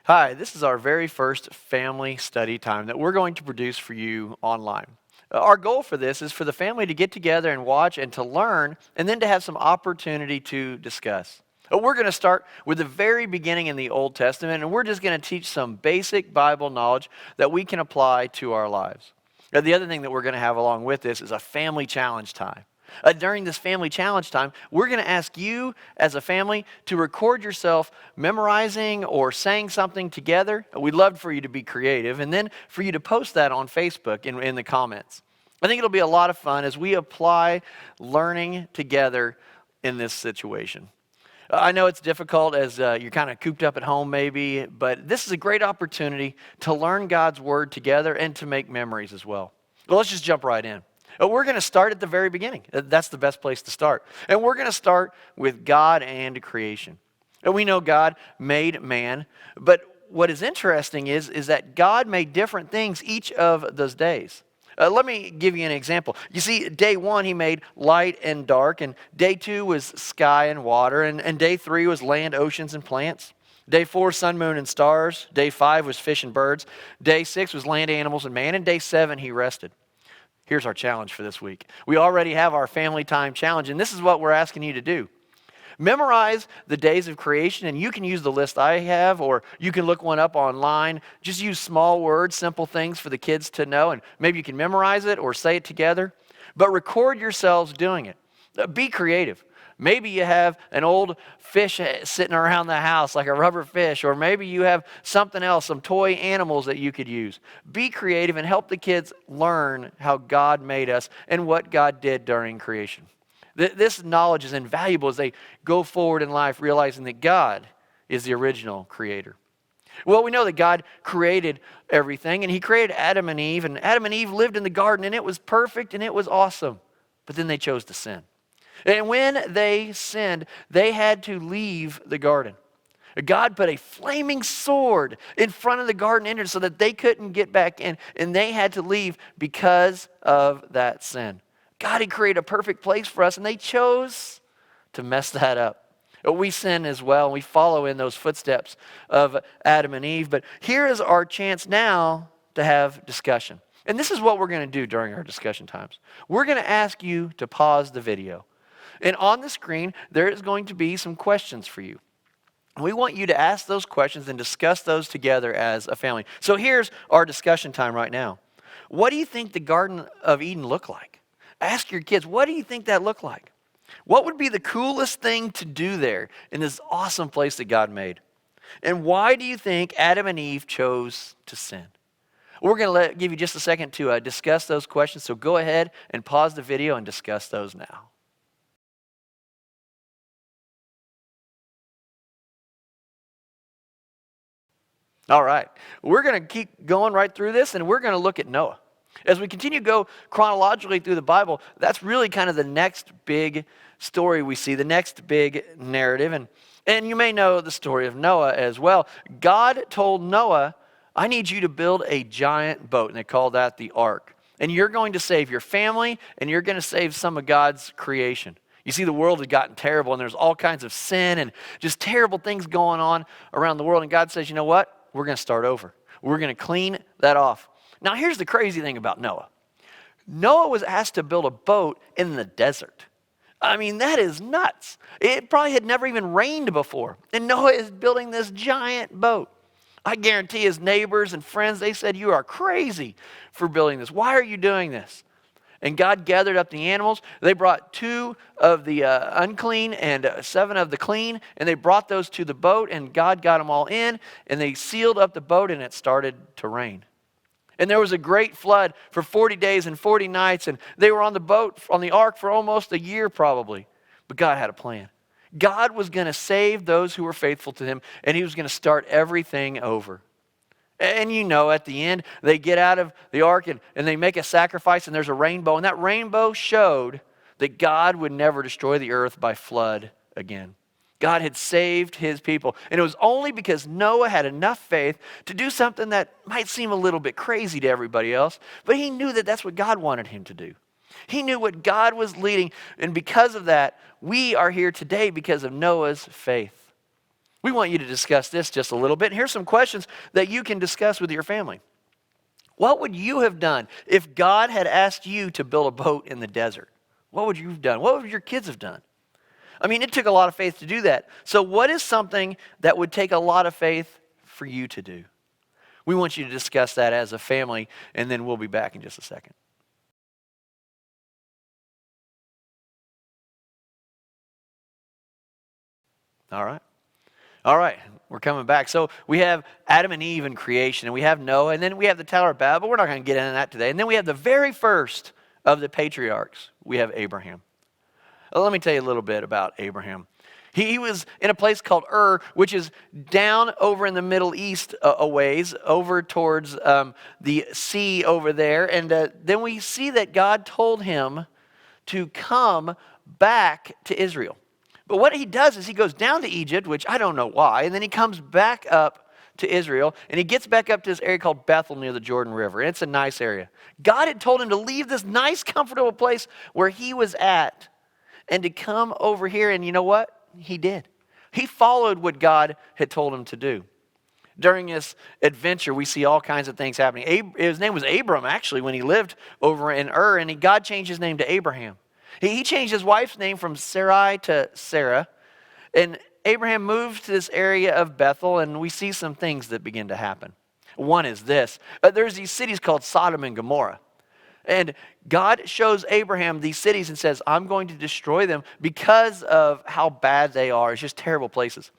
Hi, this is our very first family study time that we're going to produce for you online. Our goal for this is for the family to get together and watch and to learn, and then to have some opportunity to discuss. We're going to start with the very beginning in the Old Testament, and we're just going to teach some basic Bible knowledge that we can apply to our lives. The other thing that we're going to have along with this is a family challenge time. During this family challenge time, we're going to ask you as a family to record yourself memorizing or saying something together. We'd love for you to be creative, and then for you to post that on Facebook in the comments. I think it'll be a lot of fun as we apply learning together in this situation. I know it's difficult as you're kind of cooped up at home maybe, but this is a great opportunity to learn God's Word together and to make memories as well. Well, let's just jump right in. We're going to start at the very beginning. That's the best place to start. And we're going to start with God and creation. And we know God made man, but what is interesting is that God made different things each of those days. Let me give you an example. You see, day 1, he made light and dark, and day 2 was sky and water, and day 3 was land, oceans, and plants. Day 4, sun, moon, and stars. Day 5 was fish and birds. Day 6 was land, animals, and man. And day 7, he rested. Here's our challenge for this week. We already have our family time challenge, and this is what we're asking you to do. Memorize the days of creation, and you can use the list I have, or you can look one up online. Just use small words, simple things for the kids to know, and maybe you can memorize it or say it together. But record yourselves doing it. Be creative. Maybe you have an old fish sitting around the house, like a rubber fish, or maybe you have something else, some toy animals that you could use. Be creative and help the kids learn how God made us and what God did during creation. This knowledge is invaluable as they go forward in life, realizing that God is the original creator. Well, we know that God created everything, and he created Adam and Eve lived in the garden, and it was perfect, and it was awesome. But then they chose to sin. And when they sinned, they had to leave the garden. God put a flaming sword in front of the garden entrance so that they couldn't get back in, and they had to leave because of that sin. God had created a perfect place for us, and they chose to mess that up. We sin as well, and we follow in those footsteps of Adam and Eve. But here is our chance now to have discussion. And this is what we're going to do during our discussion times. We're going to ask you to pause the video. And on the screen, there is going to be some questions for you. We want you to ask those questions and discuss those together as a family. So here's our discussion time right now. What do you think the Garden of Eden looked like? Ask your kids, what do you think that looked like? What would be the coolest thing to do there in this awesome place that God made? And why do you think Adam and Eve chose to sin? We're going to give you just a second to discuss those questions. So go ahead and pause the video and discuss those now. All right, we're going to keep going right through this, and we're going to look at Noah. As we continue to go chronologically through the Bible, that's really kind of the next big story we see, the next big narrative. And you may know the story of Noah as well. God told Noah, I need you to build a giant boat, and they call that the ark. And you're going to save your family, and you're going to save some of God's creation. You see, the world had gotten terrible, and there's all kinds of sin and just terrible things going on around the world. And God says, you know what? We're going to start over. We're going to clean that off. Now, here's the crazy thing about Noah. Noah was asked to build a boat in the desert. I mean, that is nuts. It probably had never even rained before. And Noah is building this giant boat. I guarantee his neighbors and friends, they said, you are crazy for building this. Why are you doing this? And God gathered up the animals. They brought 2 of the unclean and 7 of the clean, and they brought those to the boat, and God got them all in, and they sealed up the boat, and it started to rain. And there was a great flood for 40 days and 40 nights, and they were on the boat, on the ark, for almost a year probably. But God had a plan. God was going to save those who were faithful to him, and he was going to start everything over. And you know, at the end, they get out of the ark and they make a sacrifice, and there's a rainbow. And that rainbow showed that God would never destroy the earth by flood again. God had saved his people. And it was only because Noah had enough faith to do something that might seem a little bit crazy to everybody else, but he knew that that's what God wanted him to do. He knew what God was leading, and because of that, we are here today because of Noah's faith. We want you to discuss this just a little bit. And here's some questions that you can discuss with your family. What would you have done if God had asked you to build a boat in the desert? What would you have done? What would your kids have done? I mean, it took a lot of faith to do that. So what is something that would take a lot of faith for you to do? We want you to discuss that as a family, and then we'll be back in just a second. All right. All right, we're coming back. So we have Adam and Eve in creation, and we have Noah, and then we have the Tower of Babel. We're not going to get into that today. And then we have the very first of the patriarchs. We have Abraham. Let me tell you a little bit about Abraham. He was in a place called Ur, which is down over in the Middle East a ways, over towards the sea over there. And then we see that God told him to come back to Israel. But what he does is he goes down to Egypt, which I don't know why, and then he comes back up to Israel, and he gets back up to this area called Bethel near the Jordan River, and it's a nice area. God had told him to leave this nice, comfortable place where he was at and to come over here, and you know what? He did. He followed what God had told him to do. During this adventure, we see all kinds of things happening. His name was Abram, actually, when he lived over in Ur, and God changed his name to Abraham. He changed his wife's name from Sarai to Sarah. And Abraham moved to this area of Bethel, and we see some things that begin to happen. One is this. There's these cities called Sodom and Gomorrah. And God shows Abraham these cities and says, I'm going to destroy them because of how bad they are. It's just terrible places.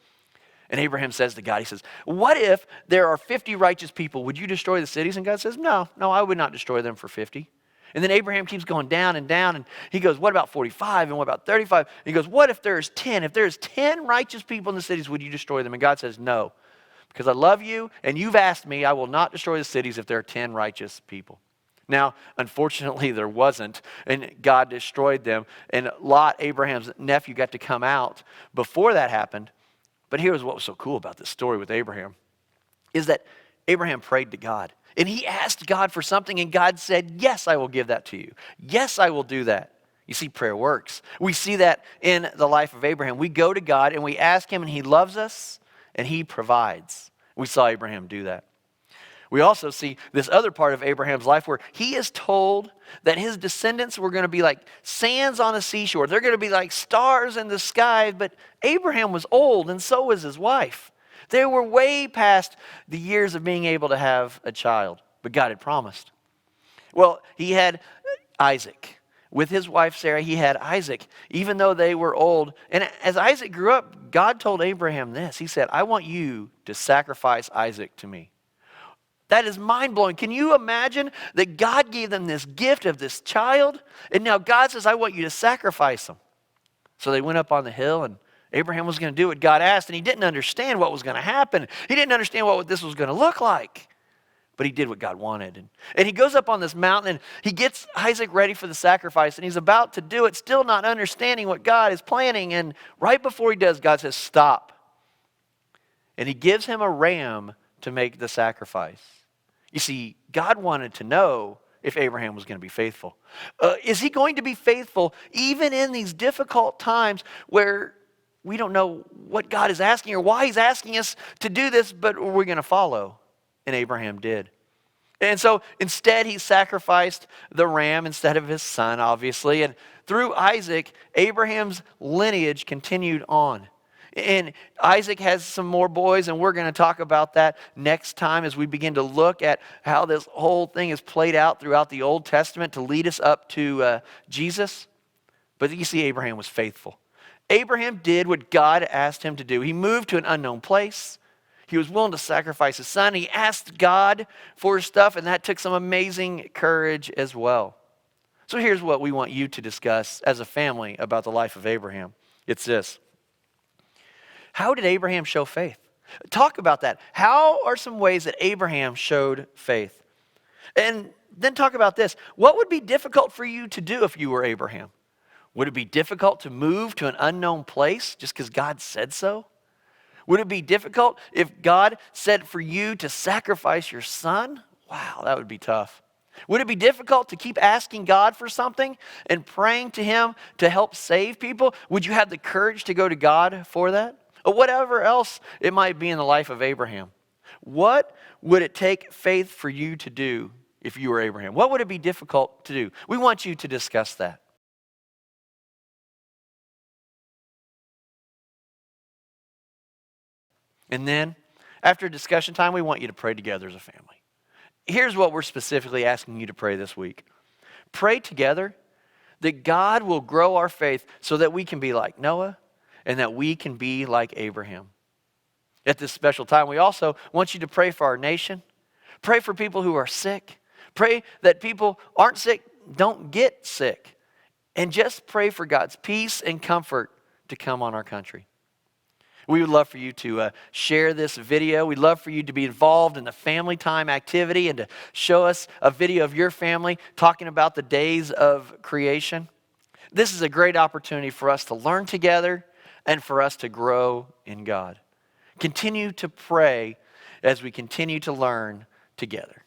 And Abraham says to God, he says, what if there are 50 righteous people? Would you destroy the cities? And God says, no, I would not destroy them for 50. And then Abraham keeps going down, and he goes, what about 45? And what about 35? And he goes, what if there's 10? If there's 10 righteous people in the cities, would you destroy them? And God says, no, because I love you, and you've asked me, I will not destroy the cities if there are 10 righteous people. Now, unfortunately, there wasn't, and God destroyed them. And Lot, Abraham's nephew, got to come out before that happened. But here's what was so cool about this story with Abraham, is that Abraham prayed to God. And he asked God for something, and God said, yes, I will give that to you. Yes, I will do that. You see, prayer works. We see that in the life of Abraham. We go to God, and we ask him, and he loves us, and he provides. We saw Abraham do that. We also see this other part of Abraham's life where he is told that his descendants were going to be like sands on the seashore. They're going to be like stars in the sky. But Abraham was old, and so was his wife. They were way past the years of being able to have a child, but God had promised. Well, he had Isaac. With his wife Sarah, he had Isaac, even though they were old. And as Isaac grew up, God told Abraham this. He said, I want you to sacrifice Isaac to me. That is mind-blowing. Can you imagine that God gave them this gift of this child? And now God says, I want you to sacrifice him. So they went up on the hill, and Abraham was going to do what God asked, and he didn't understand what was going to happen. He didn't understand what this was going to look like. But he did what God wanted. And he goes up on this mountain, and he gets Isaac ready for the sacrifice, and he's about to do it, still not understanding what God is planning. And right before he does, God says, stop. And he gives him a ram to make the sacrifice. You see, God wanted to know if Abraham was going to be faithful. Is he going to be faithful even in these difficult times where we don't know what God is asking or why he's asking us to do this, but we're going to follow? And Abraham did. And so instead he sacrificed the ram instead of his son, obviously. And through Isaac, Abraham's lineage continued on. And Isaac has some more boys, and we're going to talk about that next time as we begin to look at how this whole thing is played out throughout the Old Testament to lead us up to Jesus. But you see, Abraham was faithful. Abraham did what God asked him to do. He moved to an unknown place. He was willing to sacrifice his son. He asked God for stuff, and that took some amazing courage as well. So here's what we want you to discuss as a family about the life of Abraham. It's this. How did Abraham show faith? Talk about that. How are some ways that Abraham showed faith? And then talk about this. What would be difficult for you to do if you were Abraham? Would it be difficult to move to an unknown place just because God said so? Would it be difficult if God said for you to sacrifice your son? Wow, that would be tough. Would it be difficult to keep asking God for something and praying to him to help save people? Would you have the courage to go to God for that? or whatever else it might be in the life of Abraham. What would it take faith for you to do if you were Abraham? What would it be difficult to do? We want you to discuss that. And then, after discussion time, we want you to pray together as a family. Here's what we're specifically asking you to pray this week. Pray together that God will grow our faith so that we can be like Noah and that we can be like Abraham. At this special time, we also want you to pray for our nation. Pray for people who are sick. Pray that people aren't sick, don't get sick. And just pray for God's peace and comfort to come on our country. We would love for you to share this video. We'd love for you to be involved in the family time activity and to show us a video of your family talking about the days of creation. This is a great opportunity for us to learn together and for us to grow in God. Continue to pray as we continue to learn together.